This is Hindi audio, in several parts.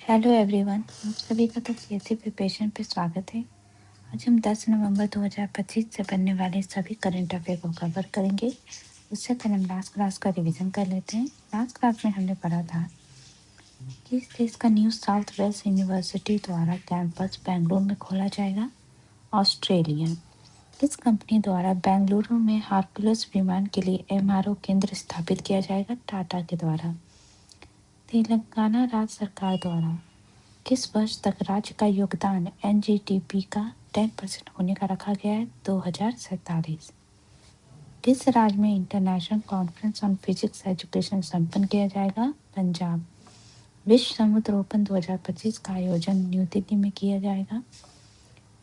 हेलो एवरीवन, आप सभी का तो पीएससी प्रिपरेशन पे स्वागत है। आज हम 10 नवंबर 2025 से बनने वाले सभी करंट अफेयर को कवर करेंगे। उससे पहले हम लास्ट क्लास का रिवीजन कर लेते हैं। लास्ट क्लास में हमने पढ़ा था कि इस देश का न्यू साउथ वेल्स यूनिवर्सिटी द्वारा कैंपस बेंगलुरु में खोला जाएगा। ऑस्ट्रेलिया, किस कंपनी द्वारा बेंगलुरु में हार्कुलस विमान के लिए एमआरओ केंद्र स्थापित किया जाएगा? टाटा के द्वारा। तेलंगाना राज्य सरकार द्वारा किस वर्ष तक राज्य का योगदान एनजीटीपी का 10% होने का रखा गया है? 2047। किस राज्य में international conference on physics education संपन्न किया जाएगा? पंजाब। विश्व समुद्र ओपन 2025 का आयोजन न्यू दिल्ली में किया जाएगा।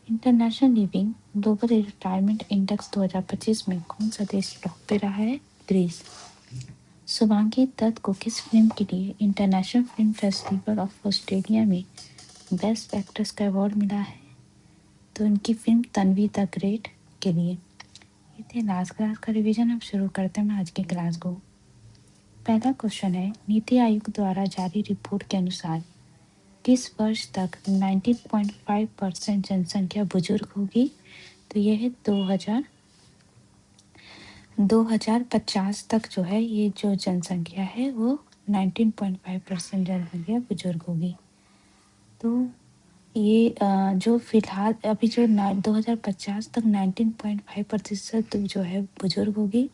International living global retirement index 2025 में कौन सा देश टॉप पे रहा है? ग्रीस। शुभांगी दत्त को किस फिल्म के लिए international film festival of Australia में बेस्ट एक्ट्रेस का अवार्ड मिला है? तो इनकी फिल्म तन्वी द ग्रेट के लिए। ये थे लास्ट क्लास का रिवीजन। अब शुरू करते हैं आज की क्लास को। पहला क्वेश्चन है, नीति आयोग द्वारा जारी रिपोर्ट के अनुसार किस वर्ष तक 19.5% जनसंख्या बुजुर्ग होगी? तो यह है 2050 तक जो है ये जो जनसंख्या है वो 19.5% जनसंख्या बुजुर्ग होगी। तो ये जो फिलहाल अभी जो 2050 तक 19.5% जो है बुजुर्ग होगी,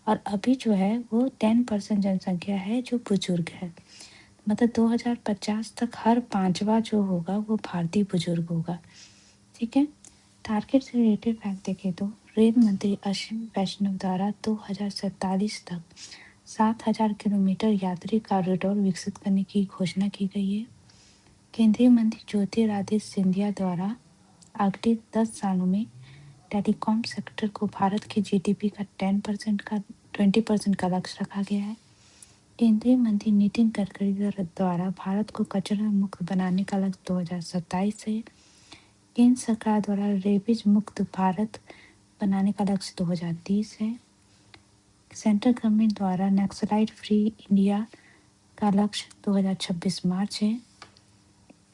और अभी जो है वो 10% जनसंख्या है जो बुजुर्ग है। मतलब 2050 तक हर पांचवा जो होगा वो भारतीय बुजुर्ग होगा। ठीक है। टारगेट से रिलेटेड फैक्ट देखें तो रेल मंत्री अश्विनी वैष्णव द्वारा 2047 तक 7000 किलोमीटर यात्री कॉरिडोर विकसित करने की घोषणा की गई है। केंद्रीय मंत्री ज्योतिरादित्य सिंधिया द्वारा अगले 10 सालों में टेलीकॉम सेक्टर को भारत के जीडीपी का 20% का लक्ष्य रखा गया है। केंद्रीय मंत्री नितिन गडकरी द्वारा भारत को कचरा मुक्त बनाने का लक्ष्य 2027 है। केंद्र सरकार द्वारा रेबीज मुक्त भारत बनाने का लक्ष्य 2030 है। सेंट्रल गवर्नमेंट द्वारा नक्सलाइट फ्री इंडिया का लक्ष्य 2026 मार्च है।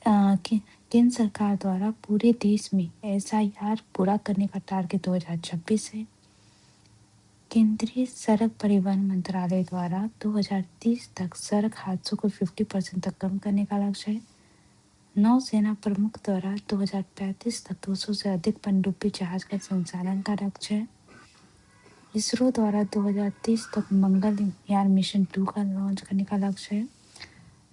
केंद्र सरकार द्वारा पूरे देश में एसआईआर पूरा करने का टारगेट 2026 है। केंद्रीय सड़क परिवहन मंत्रालय द्वारा 2030 तक सड़क हादसों को 50% तक कम करने का लक्ष्य है। नौसेना प्रमुख द्वारा 2035 तक 200 से अधिक पनडुब्बी जहाज का संचालन का लक्ष्य है। इसरो द्वारा 2030 तक मंगलयान मिशन 2 का लॉन्च करने का लक्ष्य है।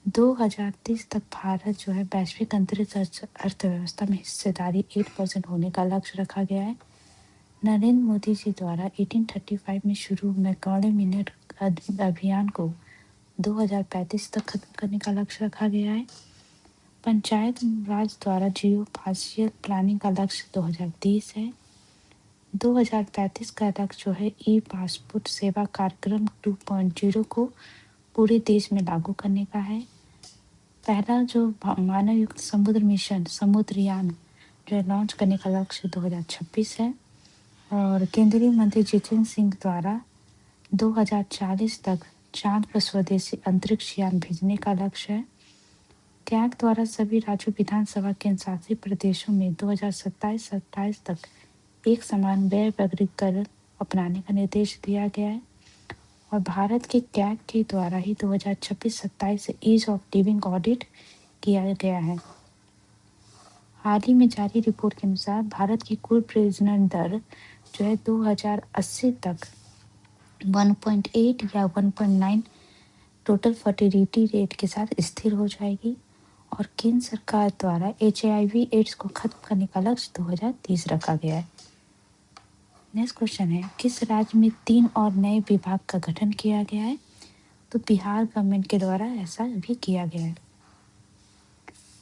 2030 तक भारत जो है वैश्विक अंतरिक्ष अर्थव्यवस्था में हिस्सेदारी 8% होने का लक्ष्य रखा गया है। नरेंद्र मोदी जी द्वारा 1835 में शुरू मैकॉले मिनट अभियान को 2035 तक खत्म करने का लक्ष्य रखा गया है। पंचायत राज द्वारा जियो स्पेशियल प्लानिंग का लक्ष्य 2030 है। 2035 का लक्ष्य जो है ई पासपोर्ट सेवा कार्यक्रम 2.0 को पूरे देश में लागू करने का है। पहला जो मानव युक्त समुद्र मिशन समुद्रयान जो है लॉन्च करने का लक्ष्य 2026 है। और केंद्रीय मंत्री जितेंद्र सिंह द्वारा 2040 तक चांद पर स्वदेशी अंतरिक्ष यान भेजने का लक्ष्य है। कैग द्वारा सभी राज्यों विधानसभा के शासित प्रदेशों में 2027-28 तक एक समान व्यय वर्गीकरण अपनाने का निर्देश दिया गया है। और भारत के कैग के द्वारा ही 2026-27 से ईज ऑफ लिविंग ऑडिट किया गया है। हाल ही में जारी रिपोर्ट के अनुसार भारत की कुल प्रजनन दर जो है 2080 तक 1.8 या 1.9 टोटल फर्टिलिटी रेट के साथ स्थिर हो जाएगी। और केंद्र सरकार द्वारा HIV एड्स को खत्म करने का लक्ष्य 2030 रखा गया है। नेक्स्ट क्वेश्चन है, किस राज्य में 3 और नए विभाग का गठन किया गया है? तो बिहार गवर्नमेंट के द्वारा ऐसा भी किया गया है।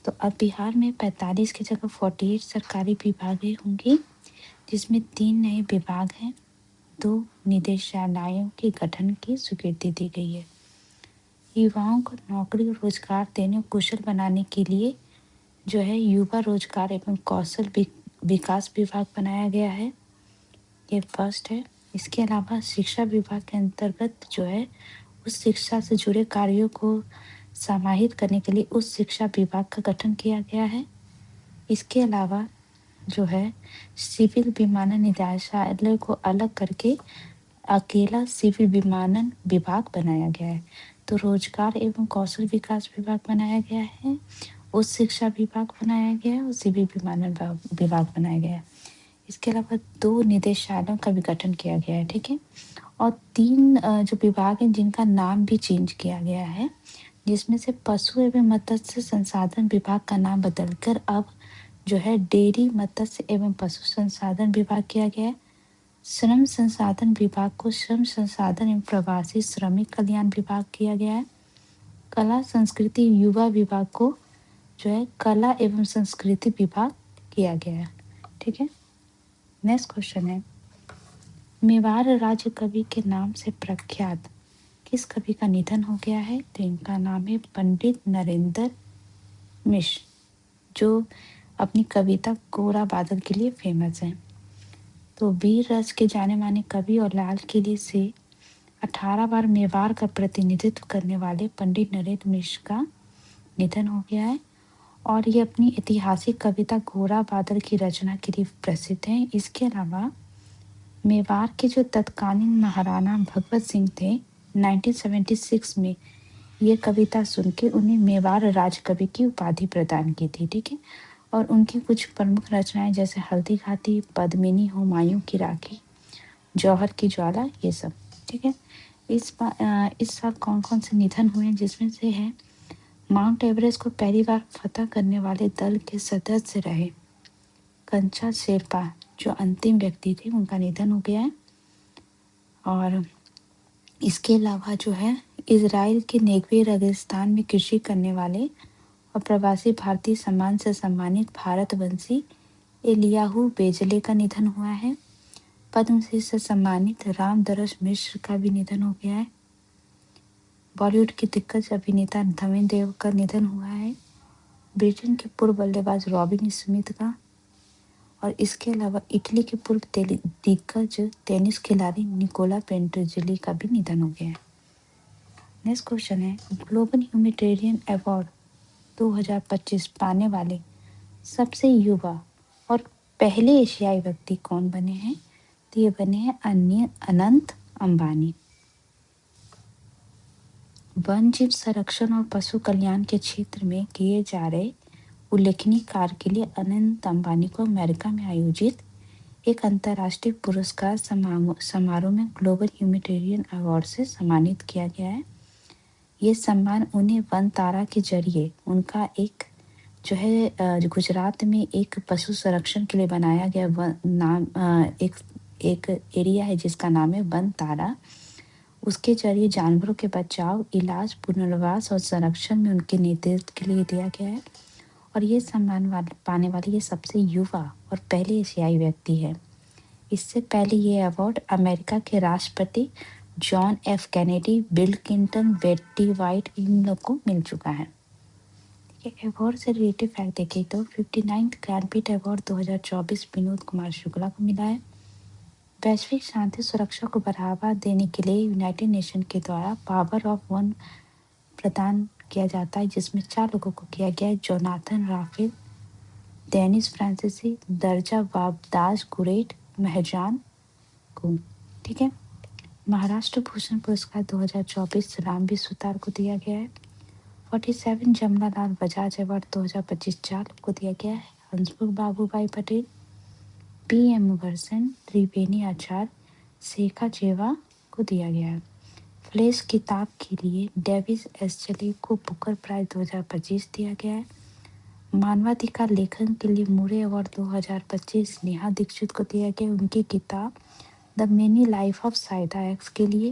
तो अब बिहार में 45 की जगह 48 सरकारी विभागें होंगी, जिसमें 3 नए विभाग हैं। 2 निदेशालयों के गठन की स्वीकृति दी गई है। युवाओं को नौकरी और रोजगार देने और कुशल बनाने के लिए जो है युवा रोजगार एवं कौशल विकास विभाग बनाया गया है। ये फर्स्ट है। इसके अलावा शिक्षा विभाग के अंतर्गत जो है उस शिक्षा से जुड़े कार्यों को समाहित करने के लिए उच्च शिक्षा विभाग का गठन किया गया है। इसके अलावा जो है सिविल विमानन निदेशालय को अलग करके अकेला सिविल विमानन विभाग बनाया गया है। तो रोजगार एवं कौशल विकास विभाग बनाया गया है, उच्च शिक्षा विभाग बनाया गया है और सिविल विमानन विभाग बनाया गया है। इसके अलावा 2 निदेशालयों का भी गठन किया गया है, ठीक है। और 3 जो विभाग हैं जिनका नाम भी चेंज किया गया है, जिसमें से पशु एवं मत्स्य संसाधन विभाग का नाम बदलकर अब जो है डेयरी मत्स्य एवं पशु संसाधन विभाग किया गया है। श्रम संसाधन विभाग को श्रम संसाधन एवं प्रवासी श्रमिक कल्याण विभाग किया गया है। कला संस्कृति युवा विभाग को जो है कला एवं संस्कृति विभाग किया गया है, ठीक है। नेक्स्ट क्वेश्चन है, मेवाड़ राज्य कवि के नाम से प्रख्यात किस कवि का निधन हो गया है? तो इनका नाम है पंडित नरेंद्र मिश्र, जो अपनी कविता गोरा बादल के लिए फेमस है। तो वीर रस के जाने माने कवि और लाल किले से 18 बार मेवाड़ का प्रतिनिधित्व करने वाले पंडित नरेंद्र मिश्र का निधन हो गया है और ये अपनी ऐतिहासिक कविता गोरा बादल की रचना के लिए प्रसिद्ध हैं। इसके अलावा मेवाड़ के जो तत्कालीन महाराणा भगवत सिंह थे 1976 में ये कविता सुन के उन्हें मेवाड़ राजकवि की उपाधि प्रदान की थी, ठीक है। और उनकी कुछ प्रमुख रचनाएं जैसे हल्दी घाटी, पद्मिनी, हुमायूं की राखी, जौहर की ज्वाला, ये सब, ठीक है। इस साल कौन कौन से निधन हुए, जिसमें से है माउंट एवरेस्ट को पहली बार फतह करने वाले दल के सदस्य रहे कंचा शेरपा, जो अंतिम व्यक्ति थे, उनका निधन हो गया है। और इसके अलावा जो है इजराइल के नेगवे रेगिस्तान में कृषि करने वाले और प्रवासी भारतीय सम्मान से सम्मानित भारतवंशी एलियाहू बेजले का निधन हुआ है। पद्मश्री से सम्मानित रामदरस मिश्र का भी निधन हो गया है। बॉलीवुड के दिग्गज अभिनेता धर्मेंद्र देव का निधन हुआ है। ब्रिटेन के पूर्व बल्लेबाज रॉबिन स्मिथ का, और इसके अलावा इटली के पूर्व दिग्गज टेनिस खिलाड़ी निकोला पेंटोजिली का भी निधन हो गया है। नेक्स्ट क्वेश्चन है, ग्लोबल ह्यूमैनिटेरियन अवार्ड 2025 पाने वाले सबसे युवा और पहले एशियाई व्यक्ति कौन बने हैं? तो ये बने हैं अनंत अंबानी। वन जीव संरक्षण और पशु कल्याण के क्षेत्र में किए जा रहे उल्लेखनीय कार्य के लिए अनंत अंबानी को अमेरिका में आयोजित एक अंतर्राष्ट्रीय पुरस्कार समारोह में ग्लोबल ह्यूमैनिटेरियन अवार्ड से सम्मानित किया गया है। ये सम्मान उन्हें वन तारा के जरिए उनका एक जो है गुजरात में एक पशु संरक्षण के लिए बनाया गया एक एरिया है जिसका नाम है वन तारा, उसके जरिए जानवरों के बचाव, इलाज, पुनर्वास और संरक्षण में उनके नेतृत्व के लिए दिया गया है। और ये सम्मान पाने वाले ये सबसे युवा और पहले एशियाई व्यक्ति है। इससे पहले ये अवार्ड अमेरिका के राष्ट्रपति John F Kennedy, Bill Clinton, Betty White, इन लोग को मिल चुका है। अवार्ड से रिलेटेड फैक्ट देखें तो 59th ज्ञानपीठ अवार्ड 2024 विनोद कुमार शुक्ला को मिला है। वैश्विक शांति सुरक्षा को बढ़ावा देने के लिए यूनाइटेड नेशन के द्वारा पावर ऑफ वन प्रदान किया जाता है, जिसमें 4 लोगों को किया गया है, जोनाथन राफेल, डेनिस फ्रांसीसी, दर्जा वाबदास गुरेट, महजान को, ठीक है। महाराष्ट्र भूषण पुरस्कार 2024 रामवीर सुतार को दिया गया है। 47 जमनालाल बजाज अवार्ड 2025 4 को दिया गया है। हंसमुख बाबूभाई पटेल, PM वर्सन, त्रिवेणी आचार्य, शेखा जेवा को दिया गया है। फ्लैश किताब के लिए डेविस एस्चले को बुकर प्राइज 2025 दिया गया है। मानवाधिकार लेखन के लिए मुरे अवार्ड 2025 नेहा दीक्षित को दिया गया उनकी किताब the mini life of Saida x के लिए।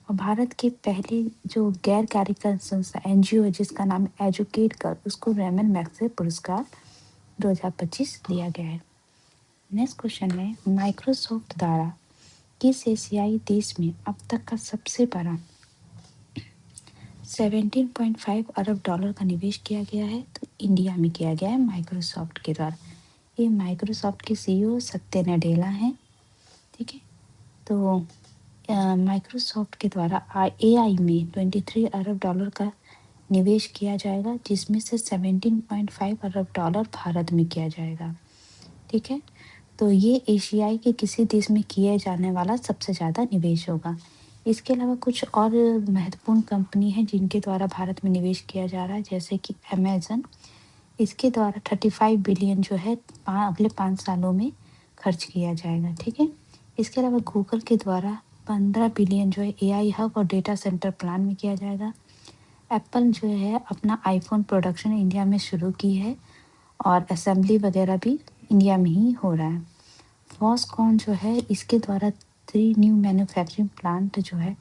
और भारत के पहले जो गैर कार्यकारी संस्था NGO है जिसका नाम एजुकेट कर, उसको रेमन मैग्सेसे पुरस्कार 2025 दिया गया है। नेक्स्ट क्वेश्चन है, माइक्रोसॉफ्ट द्वारा किस एशियाई देश में अब तक का सबसे बड़ा 17.5 अरब डॉलर का निवेश किया गया है? तो इंडिया में किया गया है माइक्रोसॉफ्ट के द्वारा। ये माइक्रोसॉफ्ट के CEO सत्य नडेला हैं, ठीक है। तो माइक्रोसॉफ्ट के द्वारा AI में 23 अरब डॉलर का निवेश किया जाएगा, जिसमें से 17.5 अरब डॉलर भारत में किया जाएगा। ठीक है, तो ये एशियाई के किसी देश में किए जाने वाला सबसे ज़्यादा निवेश होगा। इसके अलावा कुछ और महत्वपूर्ण कंपनी हैं जिनके द्वारा भारत में निवेश किया जा रहा है, जैसे कि अमेज़न। इसके द्वारा 35 बिलियन जो है अगले 5 सालों में खर्च किया जाएगा। ठीक है, इसके अलावा गूगल के द्वारा 15 बिलियन जो है एआई हब और डेटा सेंटर प्लान में किया जाएगा। एप्पल जो है अपना आईफोन प्रोडक्शन इंडिया में शुरू की है और असेंबली वगैरह भी इंडिया में ही हो रहा है। फॉक्सकॉन जो है इसके द्वारा 3 न्यू मैन्युफैक्चरिंग प्लांट जो है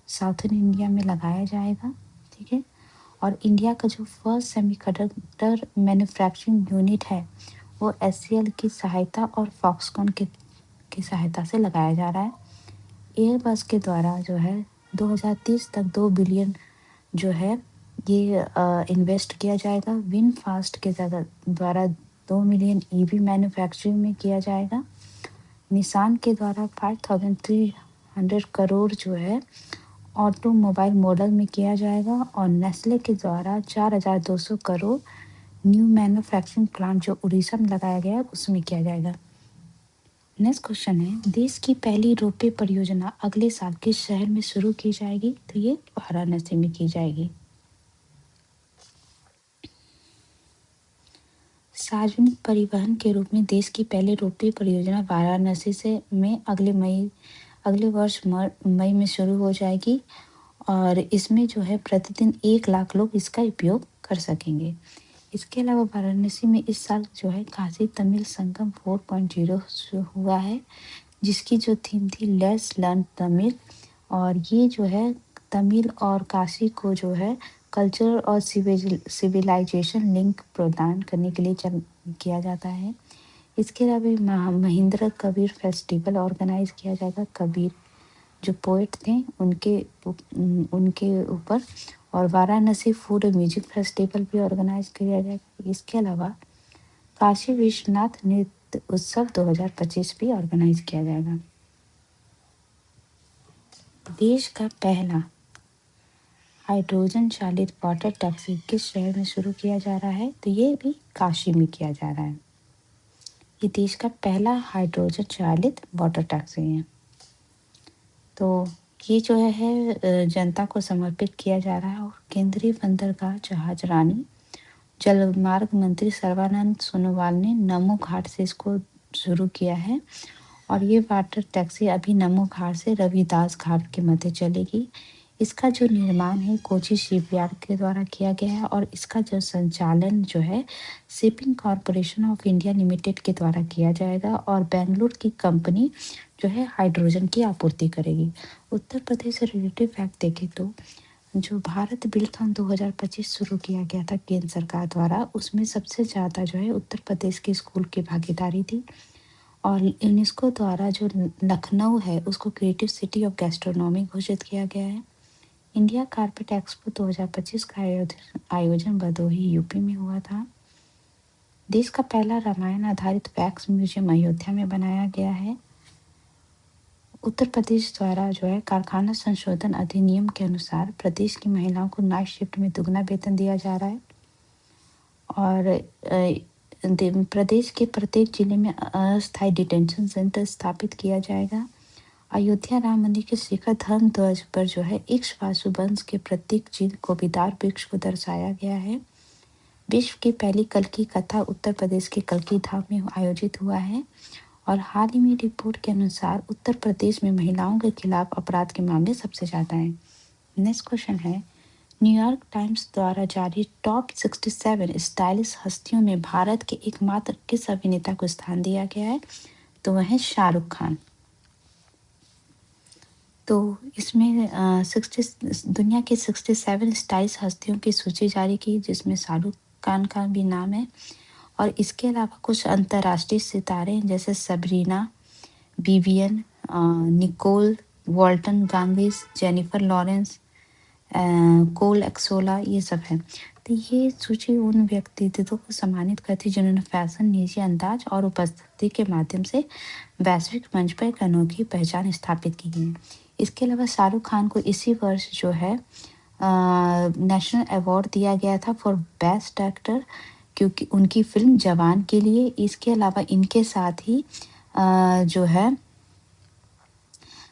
साउथर्न इंडिया में लगाया जाएगा। ठीक है, और इंडिया का जो फर्स्ट सेमीकंडक्टर मैन्युफैक्चरिंग यूनिट है वो एससीएल की सहायता और फॉक्सकॉन की सहायता से लगाया जा रहा है। एयरबस के द्वारा जो है 2030 तक 2 बिलियन जो है ये इन्वेस्ट किया जाएगा। विनफास्ट के द्वारा 2 मिलियन ईवी मैन्युफैक्चरिंग में किया जाएगा। निसान के द्वारा 5300 करोड़ जो है ऑटोमोबाइल मॉडल में किया जाएगा और नेस्ले के द्वारा 4200 करोड़ न्यू मैन्युफैक्चरिंग प्लांट जो उड़ीसा में लगाया गया है उसमें किया जाएगा। नेक्स्ट क्वेश्चन है, देश की पहली रोपवे परियोजना अगले साल किस शहर में शुरू की जाएगी? तो ये वाराणसी में की जाएगी। सार्वजनिक परिवहन के रूप में देश की पहली रोपवे परियोजना वाराणसी से में अगले वर्ष मई में शुरू हो जाएगी और इसमें जो है प्रतिदिन 1 लाख लोग इसका उपयोग कर सकेंगे। इसके अलावा वाराणसी में इस साल जो है काशी तमिल संगम 4.0 हुआ है, जिसकी जो थीम थी लेट्स लर्न तमिल, और ये जो है तमिल और काशी को जो है कल्चर और सिविलाइजेशन लिंक प्रदान करने के लिए किया जाता है। इसके अलावा महिंद्रा कबीर फेस्टिवल ऑर्गेनाइज किया जाएगा, कबीर जो पोएट थे उनके ऊपर, और वाराणसी फूड और म्यूजिक फेस्टिवल भी ऑर्गेनाइज किया जाएगा। इसके अलावा काशी विश्वनाथ नृत्य उत्सव 2025 भी ऑर्गेनाइज किया जाएगा। देश का पहला हाइड्रोजन चालित वाटर टैक्सी किस शहर में शुरू किया जा रहा है? तो ये भी काशी में किया जा रहा है। ये देश का पहला हाइड्रोजन चालित वाटर टैक्सी है। तो ये जो है जनता को समर्पित किया जा रहा है और केंद्रीय बंदरगाह जहाज रानी जलमार्ग मंत्री सर्बानंद सोनोवाल ने नमो घाट से इसको शुरू किया है और ये वाटर टैक्सी अभी नमो घाट से रविदास घाट के मध्य चलेगी। इसका जो निर्माण है कोची शिपयार्ड के द्वारा किया गया है और इसका जो संचालन जो है shipping corporation of India limited के द्वारा किया जाएगा और बेंगलुरु की कंपनी जो है हाइड्रोजन की आपूर्ति करेगी। उत्तर प्रदेश से रिलेटेड फैक्ट देखें तो जो भारत बिल्डथॉन 2025 शुरू किया गया था केंद्र सरकार द्वारा, उसमें सबसे ज़्यादा जो है उत्तर प्रदेश के स्कूल की भागीदारी थी और यूनेस्को द्वारा जो लखनऊ है उसको क्रिएटिव सिटी ऑफ गैस्ट्रोनॉमी घोषित किया गया है। इंडिया कारपेट एक्सपो 2025 का आयोजन भदोही यूपी में हुआ था। देश का पहला रामायण आधारित वैक्स म्यूजियम अयोध्या में बनाया गया है। उत्तर प्रदेश द्वारा जो है कारखाना संशोधन अधिनियम के अनुसार प्रदेश की महिलाओं को नाइट शिफ्ट में दुगना वेतन दिया जा रहा है और प्रदेश के प्रत्येक जिले में अस्थायी डिटेंशन सेंटर स्थापित किया जाएगा। अयोध्या राम मंदिर के शिखर धर्म ध्वज पर जो है इक्ष्वाकु वंश के प्रतीक चिन्ह कोविदार वृक्ष को दर्शाया गया है। विश्व की पहली कल्कि कथा उत्तर प्रदेश के कल्कि धाम में आयोजित हुआ है और हाल ही में रिपोर्ट के अनुसार उत्तर प्रदेश में महिलाओं के खिलाफ अपराध के मामले सबसे ज़्यादा हैं। नेक्स्ट क्वेश्चन है, न्यूयॉर्क टाइम्स द्वारा जारी टॉप 67 स्टाइलिश हस्तियों में भारत के एकमात्र किस अभिनेता को स्थान दिया गया है? तो वह है शाहरुख खान। तो इसमें दुनिया की 67 स्टाइलिश हस्तियों की सूची जारी की जिसमें शाहरुख खान का भी नाम है और इसके अलावा कुछ अंतर्राष्ट्रीय सितारे जैसे Sabrina Vivian, Nicole Walton Gangis, Jennifer Lawrence, Cole Axola, ये सब है। तो ये सूची उन व्यक्तित्वों को सम्मानित करती जिन्होंने फैशन, निजी अंदाज और उपस्थिति के माध्यम से वैश्विक मंच पर एक अनोखी पहचान स्थापित की है। इसके अलावा शाहरुख खान को इसी वर्ष जो है नेशनल अवार्ड दिया गया था फॉर बेस्ट एक्टर, क्योंकि उनकी फ़िल्म जवान के लिए। इसके अलावा इनके साथ ही जो है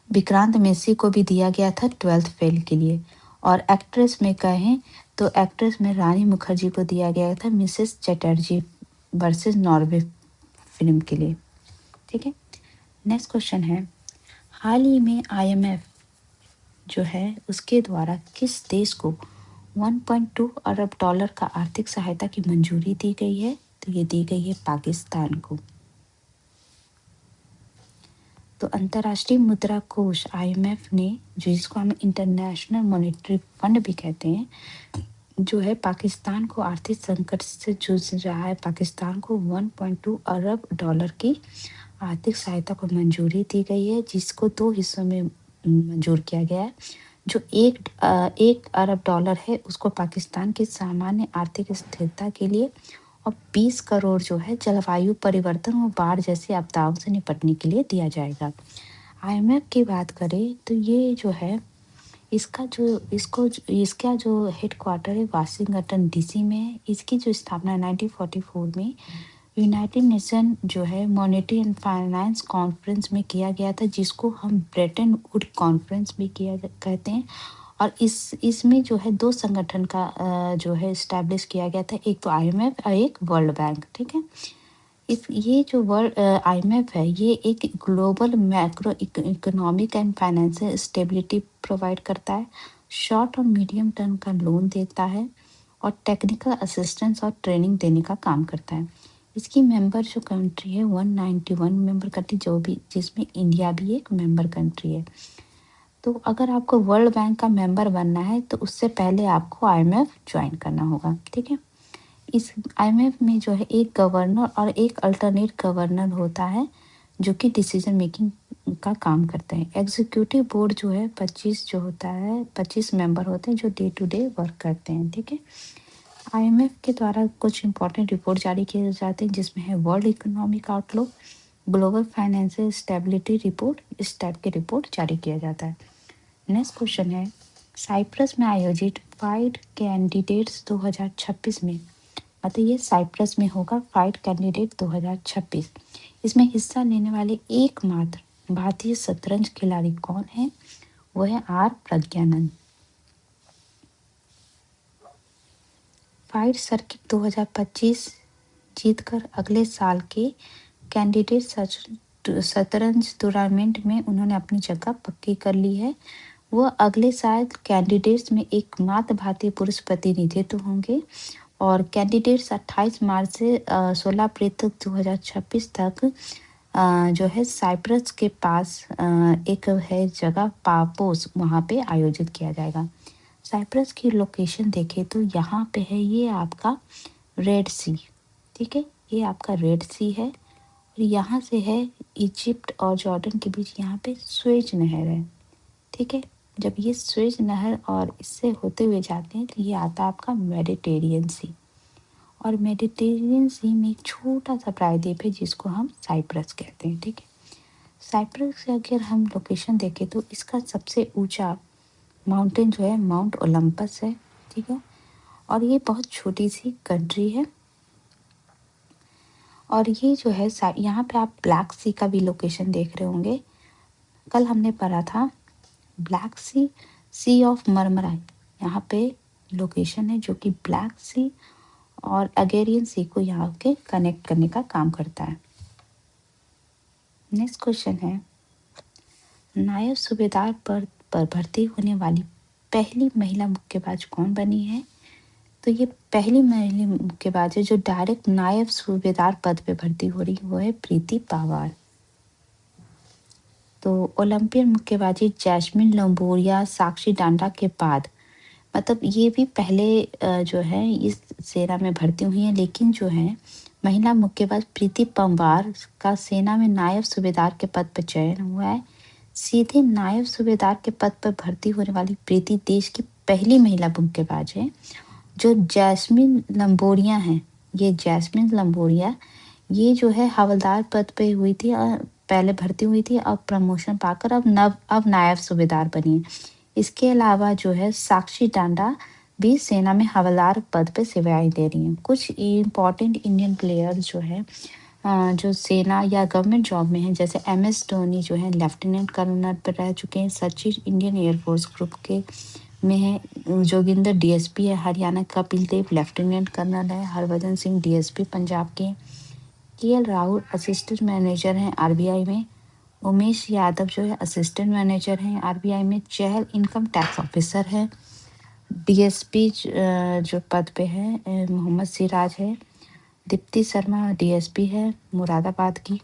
विक्रांत मैसी को भी दिया गया था 12th फेल के लिए। और एक्ट्रेस में कहें तो एक्ट्रेस में रानी मुखर्जी को दिया गया था Mrs Chatterjee versus Norway film के लिए। ठीक है, नेक्स्ट क्वेश्चन है, हाल ही में IMF जो है उसके द्वारा किस देश को 1.2 अरब डॉलर का आर्थिक सहायता की मंजूरी दी गई है? तो ये दी गई है पाकिस्तान को। तो अंतर्राष्ट्रीय मुद्रा कोष IMF ने, जो जिसको हम इंटरनेशनल मॉनेटरी फंड भी कहते हैं, जो है पाकिस्तान को आर्थिक संकट से जूझ रहा है, पाकिस्तान को 1.2 अरब डॉलर की आर्थिक सहायता को मंजूरी दी गई है, जिसको 2 हिस्सों में मंजूर किया गया है। जो 1 अरब डॉलर है उसको पाकिस्तान की सामान्य आर्थिक स्थिरता के लिए, और 20 करोड़ जो है जलवायु परिवर्तन और बाढ़ जैसी आपदाओं से निपटने के लिए दिया जाएगा। IMF की बात करें तो ये जो है इसका जो हेडक्वार्टर है वाशिंगटन DC में है। इसकी जो स्थापना 1944 में यूनाइटेड नेशन जो है मॉनेटरी एंड फाइनेंस कॉन्फ्रेंस में किया गया था, जिसको हम ब्रेटन वुड कॉन्फ्रेंस भी कहते हैं। और इसमें जो है 2 संगठन का जो है इस्टेब्लिश किया गया था, एक तो IMF और एक वर्ल्ड बैंक। ठीक है, ये जो वर्ल्ड IMF है, ये एक global macro economic and financial stability provide करता है, शॉर्ट और मीडियम टर्म का लोन देता है, और टेक्निकल असिस्टेंस और ट्रेनिंग देने का काम करता है। इसकी मेंबर जो कंट्री है 191 मेंबर कंट्री, जो भी जिसमें इंडिया भी एक मेंबर कंट्री है। तो अगर आपको वर्ल्ड बैंक का मेंबर बनना है तो उससे पहले आपको IMF ज्वाइन करना होगा। ठीक है, इस IMF में जो है एक गवर्नर और एक अल्टरनेट गवर्नर होता है, जो कि डिसीजन मेकिंग का काम करते हैं। एग्जीक्यूटिव बोर्ड जो है 25 जो होता है 25 मेंबर होते हैं जो डे टू डे वर्क करते हैं। ठीक है, IMF के द्वारा कुछ इंपॉर्टेंट रिपोर्ट जारी किए जाते हैं, जिसमें है world economic outlook, global financial stability report, इस टाइप के रिपोर्ट जारी किया जाता है। नेक्स्ट क्वेश्चन है, साइप्रस में आयोजित फाइट कैंडिडेट्स 2026 में, मतलब ये साइप्रस में होगा फाइट कैंडिडेट 2026, इसमें हिस्सा लेने वाले एकमात्र भारतीय शतरंज खिलाड़ी कौन है? वो है R प्रज्ञानंद। फाइट सर्किट 2025 जीतकर अगले साल के कैंडिडेट शतरंज टूर्नामेंट में उन्होंने अपनी जगह पक्की कर ली है। वह अगले साल कैंडिडेट्स में एकमात्र भारतीय पुरुष प्रतिनिधित्व होंगे, और कैंडिडेट्स 28 मार्च से 16 अप्रैल तक 2026 तक जो है साइप्रस के पास एक है जगह पापोस, वहाँ पे आयोजित किया जाएगा। साइप्रस की लोकेशन देखें तो यहाँ पे है, ये आपका रेड सी। ठीक है, ये आपका रेड सी है, और यहाँ से है इजिप्ट और जॉर्डन के बीच यहाँ पे स्वेज नहर है। ठीक है, जब ये स्वेज नहर और इससे होते हुए जाते हैं तो ये आता है आपका मेडिटेरियन सी, और मेडिटेरियन सी में एक छोटा सा प्रायद्वीप है जिसको हम साइप्रस कहते हैं। ठीक है, साइप्रस से अगर हम लोकेशन देखें तो इसका सबसे ऊंचा माउंटेन जो है माउंट ओलंपस है। ठीक है, और ये बहुत छोटी सी कंट्री है, और ये जो है यहाँ पे आप ब्लैक सी का भी लोकेशन देख रहे होंगे। कल हमने पढ़ा था ब्लैक सी, सी ऑफ मरमराई, यहाँ पे लोकेशन है जो कि ब्लैक सी और अगेरियन सी को यहाँ के कनेक्ट करने का काम करता है। नेक्स्ट क्वेश्चन है, नायब सूबेदार पद पर भर्ती होने वाली पहली महिला मुक्केबाज कौन बनी है? तो ये पहली महिला मुक्केबाज है जो डायरेक्ट नायब सूबेदार पद पे भर्ती हो रही, वो है प्रीति पावार। तो ओलंपियन मुक्केबाजी जैस्मिन लंबोरिया साक्षी डांडा के बाद, मतलब ये भी पहले जो है इस सेना में भर्ती हुई है, लेकिन जो है महिला मुक्केबाज प्रीति पंवार का सेना में नायब सूबेदार के पद पर चयन हुआ है। सीधे नायब सूबेदार के पद पर भर्ती होने वाली प्रीति देश की पहली महिला मुक्केबाज है। जो जैस्मिन लंबोरिया हैं, ये जैस्मिन लंबोरिया ये जो है हवलदार पद पे हुई थी और पहले भर्ती हुई थी, अब प्रमोशन पाकर अब नायब सूबेदार बनी है। इसके अलावा जो है साक्षी टांडा भी सेना में हवलदार पद पे सेवाएं दे रही हैं। कुछ इम्पॉर्टेंट इंडियन प्लेयर जो है जो सेना या गवर्नमेंट जॉब में हैं, जैसे MS धोनी जो है लेफ्टिनेंट कर्नल पर रह चुके हैं। सचिन इंडियन एयरफोर्स ग्रुप के में है। जोगिंदर DSP है हरियाणा। कपिल देव लेफ्टिनेंट कर्नल है। हरभजन सिंह DSP पंजाब के। KL राहुल असिस्टेंट मैनेजर हैं RBI में। उमेश यादव जो है असिस्टेंट मैनेजर हैं RBI में। चहल इनकम टैक्स ऑफिसर है। DSP जो पद पे है मोहम्मद सिराज है। दीप्ति शर्मा DSP है मुरादाबाद की।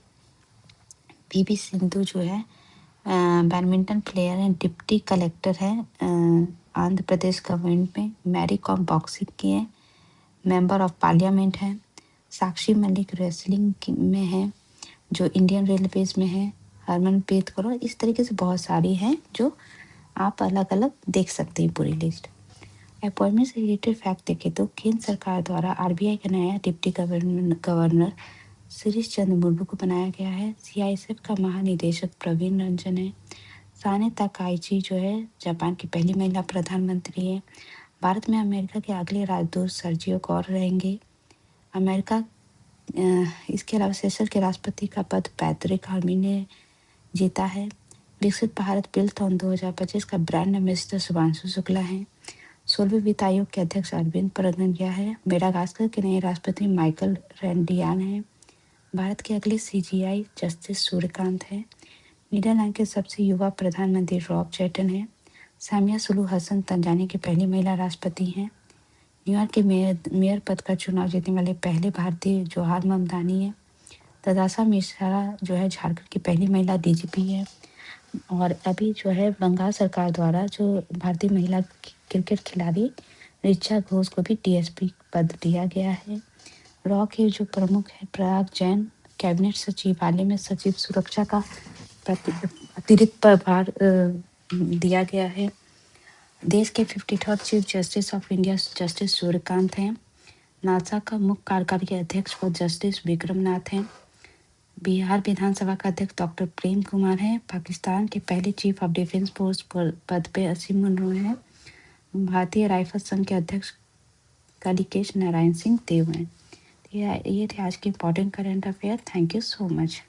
PV सिंधु जो है बैडमिंटन प्लेयर हैं। डिप्टी कलेक्टर है आंध्र प्रदेश गवर्नमेंट में। मैरी कॉम बॉक्सिंग की है। मेंबर ऑफ पार्लियामेंट है। साक्षी मलिक रेसलिंग में है जो इंडियन रेलवेज में है। हरमनप्रीत कौर। इस तरीके से बहुत सारी हैं जो आप अलग अलग देख सकते हैं पूरी लिस्ट। अपॉइंटमेंट से रिलेटेड फैक्ट देखें तो केंद्र सरकार द्वारा RBI का नया डिप्टी गवर्नर शिरीष चंद्र मुर्मू को बनाया गया है। CISF का महानिदेशक प्रवीण रंजन है। साने ताकाइची जो है जापान की पहली महिला प्रधानमंत्री है। भारत में अमेरिका के अगले राजदूत सर्जियो कौर रहेंगे। अमेरिका इसके अलावा सेशल के राष्ट्रपति का पद पैट्रिक हर्मी ने जीता है। विकसित भारत बिलथॉन 2025 का ब्रांड एम्बेसडर शुभांशु शुक्ला है। 16वें वित्त आयोग के अध्यक्ष अरविंद परगनिया है। मेडागास्कर के नए राष्ट्रपति माइकल रेंडियान है। भारत के अगले CGI जस्टिस सूर्यकांत है। नीदरलैंड के सबसे युवा प्रधानमंत्री रॉब चैटन है। सामिया सुलू हसन तंजानिया की पहली महिला राष्ट्रपति हैं। न्यूयॉर्क के मेयर पद का चुनाव जीतने वाले पहले भारतीय जोहार ममदानी है। तदासा मिश्रा जो है झारखंड की पहली महिला DGP है। और अभी जो है बंगाल सरकार द्वारा जो भारतीय महिला क्रिकेट खिलाड़ी ऋचा घोष को भी DSP पद दिया गया है। रॉ के जो प्रमुख है प्रयाग जैन कैबिनेट सचिवालय में सचिव सुरक्षा का अतिरिक्त प्रभार दिया गया है। देश के 53rd chief justice of India justice Suryakant हैं। नासा का मुख्य कार्यकारी अध्यक्ष पद जस्टिस विक्रमनाथ हैं। बिहार विधानसभा का अध्यक्ष डॉक्टर प्रेम कुमार हैं। पाकिस्तान के पहले चीफ ऑफ डिफेंस फोर्स पद पे असीम मुनरो हैं। भारतीय राइफल संघ के अध्यक्ष कालिकेश नारायण सिंह देव हैं। ये थे आज के important current affair. Thank you so much.